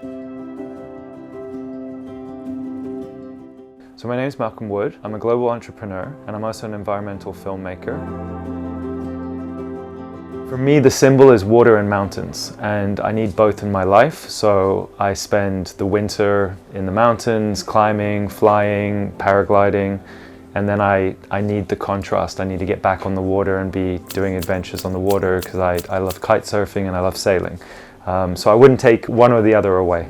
So my name is Malcolm Wood. I'm a global entrepreneur and I'm also an environmental filmmaker. For me, the symbol is water and mountains, and I need both in my life. So I spend the winter in the mountains, climbing, flying, paragliding, and then I need the contrast. I need to get back on the water and be doing adventures on the water because I love kite surfing and I love sailing. So I wouldn't take one or the other away.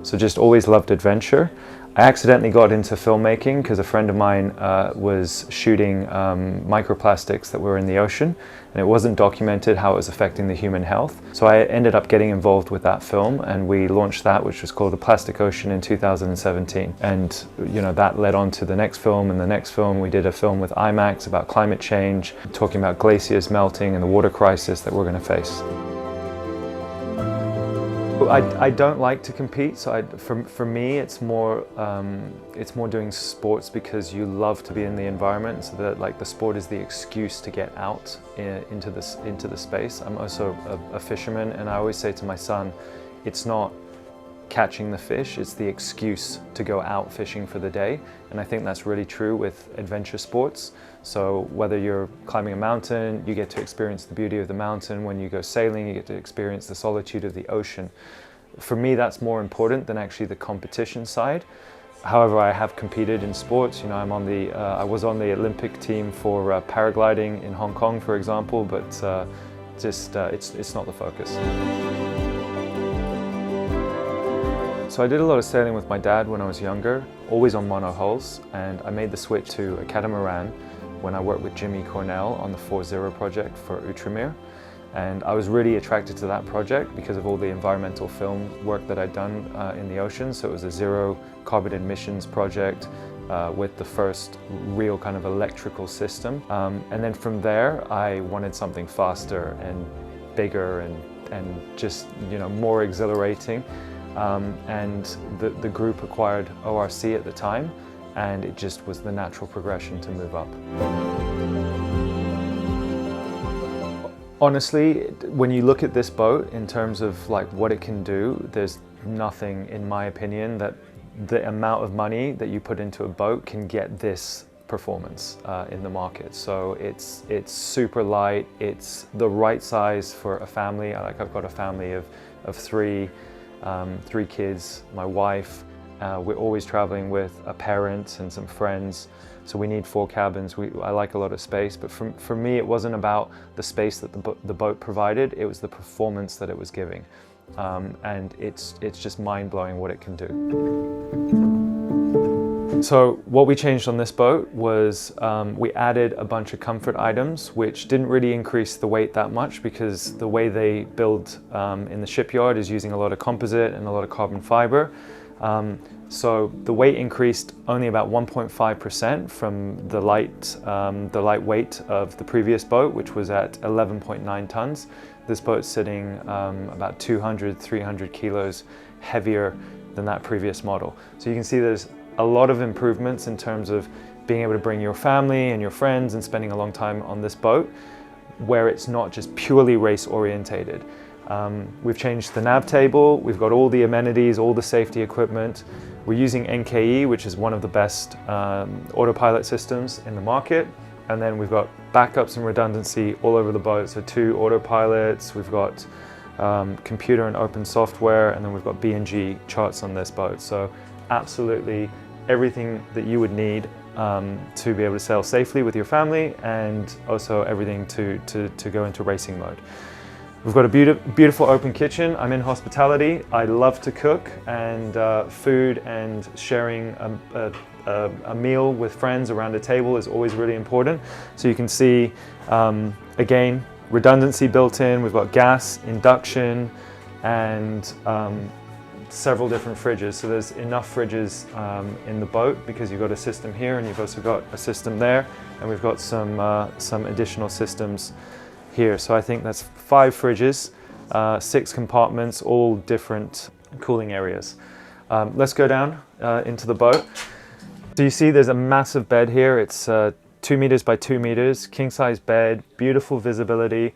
So just always loved adventure. I accidentally got into filmmaking because a friend of mine was shooting microplastics that were in the ocean, and it wasn't documented how it was affecting the human health. So I ended up getting involved with that film, and we launched that, which was called The Plastic Ocean, in 2017. And that led on to the next film and the next film. We did a film with IMAX about climate change, talking about glaciers melting and the water crisis that we're going to face. I don't like to compete, so for me it's more doing sports because you love to be in the environment, so that the sport is the excuse to get out into the space. I'm also a fisherman, and I always say to my son, it's not catching the fish, it's the excuse to go out fishing for the day. And I think that's really true with adventure sports. So whether you're climbing a mountain, you get to experience the beauty of the mountain. When you go sailing, you get to experience the solitude of the ocean. For me, that's more important than actually the competition side. However, I have competed in sports. I was on the Olympic team for paragliding in Hong Kong, for example, but it's not the focus. So I did a lot of sailing with my dad when I was younger, always on monohulls, and I made the switch to a catamaran when I worked with Jimmy Cornell on the 4.0 project for Outremer. And I was really attracted to that project because of all the environmental film work that I'd done in the ocean. So it was a zero carbon emissions project with the first real kind of electrical system. And then from there, I wanted something faster and bigger and just more exhilarating. And the group acquired ORC at the time, and it just was the natural progression to move up. Honestly, when you look at this boat in terms of what it can do, there's nothing, in my opinion, that the amount of money that you put into a boat can get this performance in the market. So it's super light, it's the right size for a family. I've got a family of three kids, my wife. We're always traveling with a parent and some friends, so we need 4 cabins. I like a lot of space, but for me it wasn't about the space that the boat provided, it was the performance that it was giving. And it's just mind-blowing what it can do. So what we changed on this boat was we added a bunch of comfort items, which didn't really increase the weight that much because the way they build in the shipyard is using a lot of composite and a lot of carbon fiber. So the weight increased only about 1.5% from the light weight of the previous boat, which was at 11.9 tons. This boat's sitting about 200-300 kilos heavier than that previous model. So you can see there's a lot of improvements in terms of being able to bring your family and your friends and spending a long time on this boat, where it's not just purely race orientated. We've changed the nav table, we've got all the amenities, all the safety equipment. We're using NKE, which is one of the best autopilot systems in the market. And then we've got backups and redundancy all over the boat. So 2 autopilots, we've got computer and open software, and then we've got B&G charts on this boat. So absolutely everything that you would need to be able to sail safely with your family, and also everything to go into racing mode. We've got a beautiful open kitchen. I'm in hospitality. I love to cook, and food and sharing a meal with friends around a table is always really important. So you can see, again, redundancy built in. We've got gas, induction, and several different fridges. So there's enough fridges in the boat because you've got a system here and you've also got a system there, and we've got some additional systems here. So I think that's 5 fridges, 6 compartments, all different cooling areas. Let's go down into the boat. So you see there's a massive bed here. It's 2 meters by 2 meters, king size bed, beautiful visibility.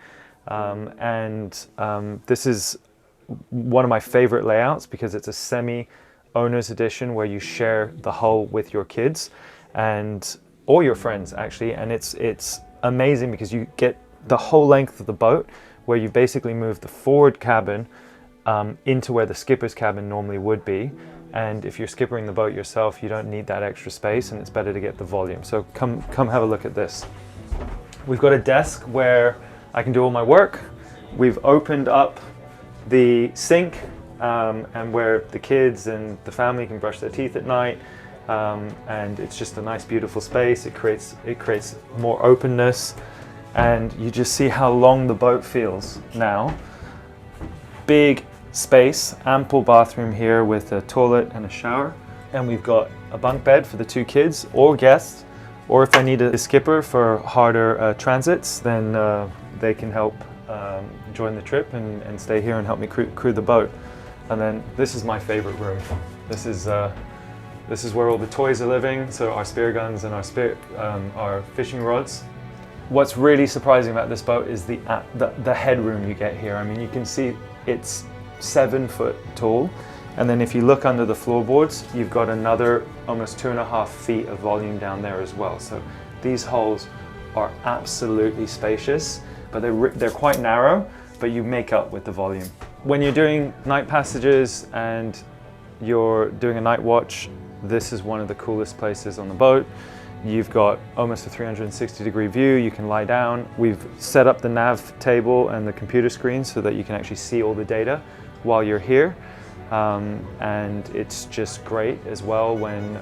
This is one of my favorite layouts because it's a semi-owner's edition where you share the hull with your kids and or your friends actually, and it's amazing because you get the whole length of the boat where you basically move the forward cabin into where the skipper's cabin normally would be. And if you're skippering the boat yourself, you don't need that extra space and it's better to get the volume. So come have a look at this. We've got a desk where I can do all my work. We've opened up the sink and where the kids and the family can brush their teeth at night. And it's just a nice, beautiful space. It creates more openness, and you just see how long the boat feels now. Big space, ample bathroom here with a toilet and a shower, and we've got a bunk bed for the 2 kids or guests, or if I need a skipper for harder transits, then they can help join the trip and stay here and help me crew the boat. And then this is my favorite room. This is where all the toys are living, so our spear guns and our fishing rods. What's really surprising about this boat is the headroom you get here. I mean, you can see it's 7 foot tall, and then if you look under the floorboards, you've got another almost 2.5 feet of volume down there as well. So these hulls are absolutely spacious, but they're quite narrow, but you make up with the volume. When you're doing night passages and you're doing a night watch, this is one of the coolest places on the boat. You've got almost a 360-degree view. You can lie down. We've set up the nav table and the computer screen so that you can actually see all the data while you're here. And it's just great as well when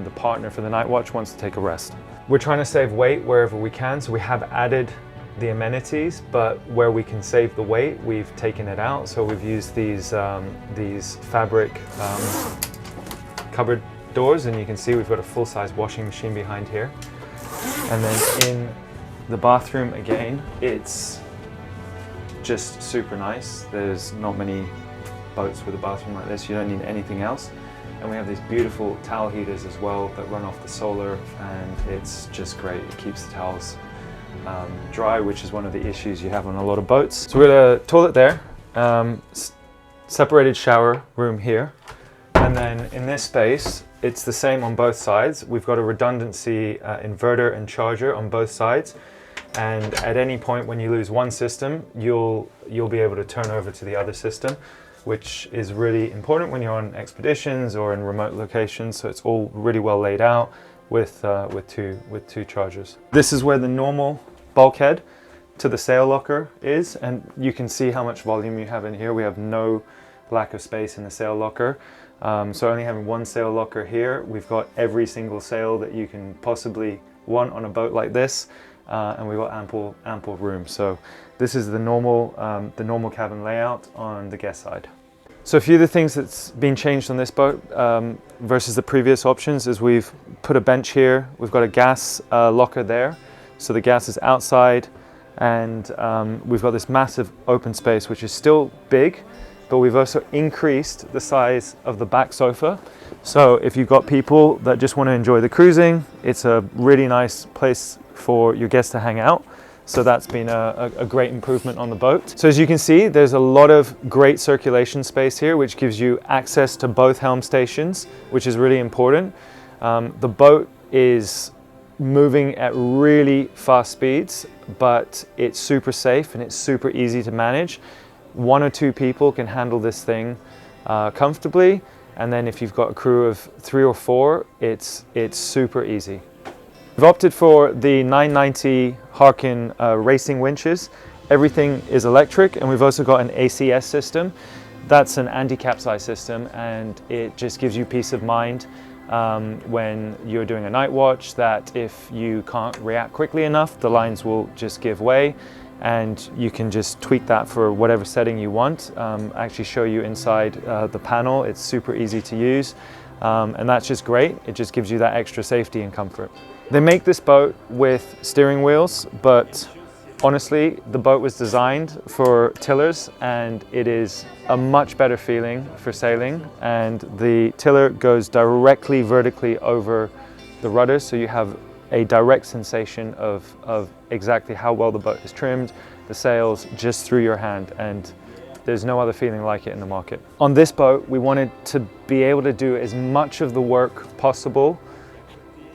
the partner for the night watch wants to take a rest. We're trying to save weight wherever we can, so we have added the amenities, but where we can save the weight, we've taken it out. So we've used these fabric cupboard doors, and you can see we've got a full-size washing machine behind here. And then in the bathroom again, it's just super nice. There's not many boats with a bathroom like this. You don't need anything else. And we have these beautiful towel heaters as well that run off the solar, and it's just great. It keeps the towels dry, which is one of the issues you have on a lot of boats. So we've got a toilet there, separated shower room here, and then in this space it's the same on both sides. We've got a redundancy inverter and charger on both sides, and at any point when you lose one system, you'll be able to turn over to the other system, which is really important when you're on expeditions or in remote locations. So it's all really well laid out with two chargers. This is where the normal bulkhead to the sail locker is, and you can see how much volume you have in here. We have no lack of space in the sail locker. So only having one sail locker here, we've got every single sail that you can possibly want on a boat like this, and we've got ample room. So this is the normal cabin layout on the guest side. So a few of the things that's been changed on this boat versus the previous options is we've put a bench here. We've got a gas locker there, so the gas is outside, and we've got this massive open space which is still big, but we've also increased the size of the back sofa. So if you've got people that just want to enjoy the cruising, it's a really nice place for your guests to hang out. So that's been a great improvement on the boat. So as you can see, there's a lot of great circulation space here, which gives you access to both helm stations, which is really important. The boat is moving at really fast speeds, but it's super safe and it's super easy to manage. 1 or 2 people can handle this thing comfortably, and then if you've got a crew of 3 or 4, it's super easy. We've opted for the 990 Harkin racing winches. Everything is electric, and we've also got an ACS system. That's an anti-capsize system, and it just gives you peace of mind when you're doing a night watch, that if you can't react quickly enough, the lines will just give way, and you can just tweak that for whatever setting you want. Actually show you inside the panel. It's super easy to use, and that's just great. It just gives you that extra safety and comfort. They make this boat with steering wheels, but honestly, the boat was designed for tillers, and it is a much better feeling for sailing. And the tiller goes directly vertically over the rudder, so you have a direct sensation of exactly how well the boat is trimmed, the sails just through your hand, and There's no other feeling like it in the market. On this boat, we wanted to be able to do as much of the work possible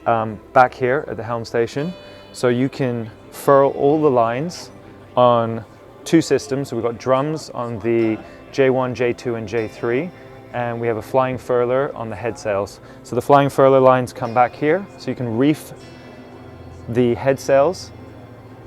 back here at the helm station. So you can furl all the lines on two systems. So we've got drums on the J1, J2 and J3, and we have a flying furler on the head sails. So the flying furler lines come back here, so you can reef the head sails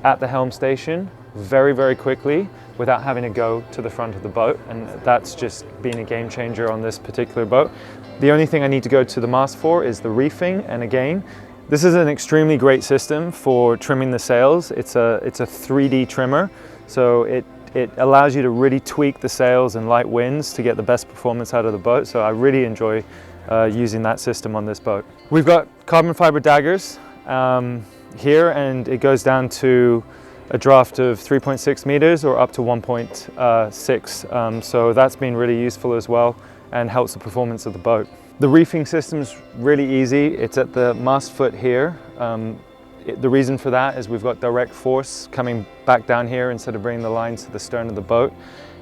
at the helm station very, very quickly without having to go to the front of the boat, and that's just been a game changer on this particular boat. The only thing I need to go to the mast for is the reefing, and again, this is an extremely great system for trimming the sails. It's a 3D trimmer, so it allows you to really tweak the sails in light winds to get the best performance out of the boat. So I really enjoy using that system on this boat. We've got carbon fiber daggers here, and it goes down to a draft of 3.6 meters or up to 1.6. So that's been really useful as well and helps the performance of the boat. The reefing system is really easy. It's at the mast foot here. The reason for that is we've got direct force coming back down here instead of bringing the lines to the stern of the boat.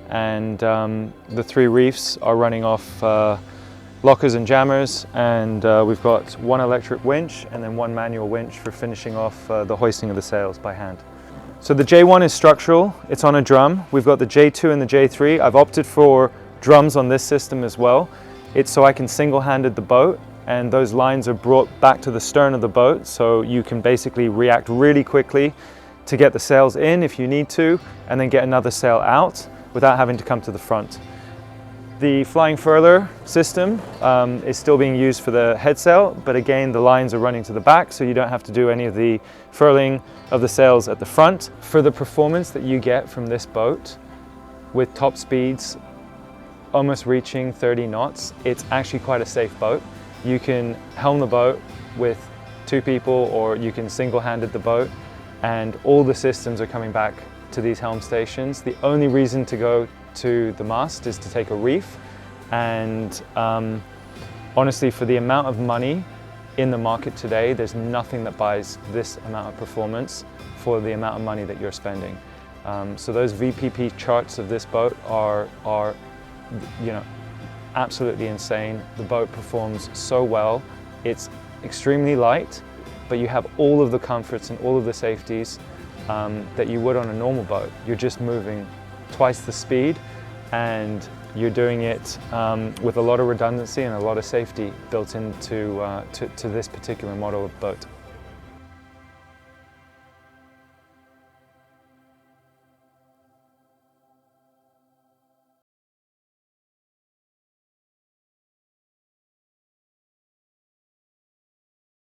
And the three reefs are running off lockers and jammers, and we've got one electric winch and then one manual winch for finishing off the hoisting of the sails by hand. So the J1 is structural, it's on a drum. We've got the J2 and the J3. I've opted for drums on this system as well. It's so I can single-handed the boat, and those lines are brought back to the stern of the boat, so you can basically react really quickly to get the sails in if you need to, and then get another sail out without having to come to the front. The flying furler system is still being used for the head sail, but again, the lines are running to the back, so you don't have to do any of the furling of the sails at the front. For the performance that you get from this boat, with top speeds almost reaching 30 knots, it's actually quite a safe boat. You can helm the boat with two people, or you can single-handed the boat, and all the systems are coming back to these helm stations. The only reason to go to the mast is to take a reef, and honestly, for the amount of money in the market today, there's nothing that buys this amount of performance for the amount of money that you're spending. So those VPP charts of this boat are absolutely insane. The boat performs so well. It's extremely light, but you have all of the comforts and all of the safeties that you would on a normal boat. You're just moving twice the speed, and you're doing it with a lot of redundancy and a lot of safety built into to this particular model of boat.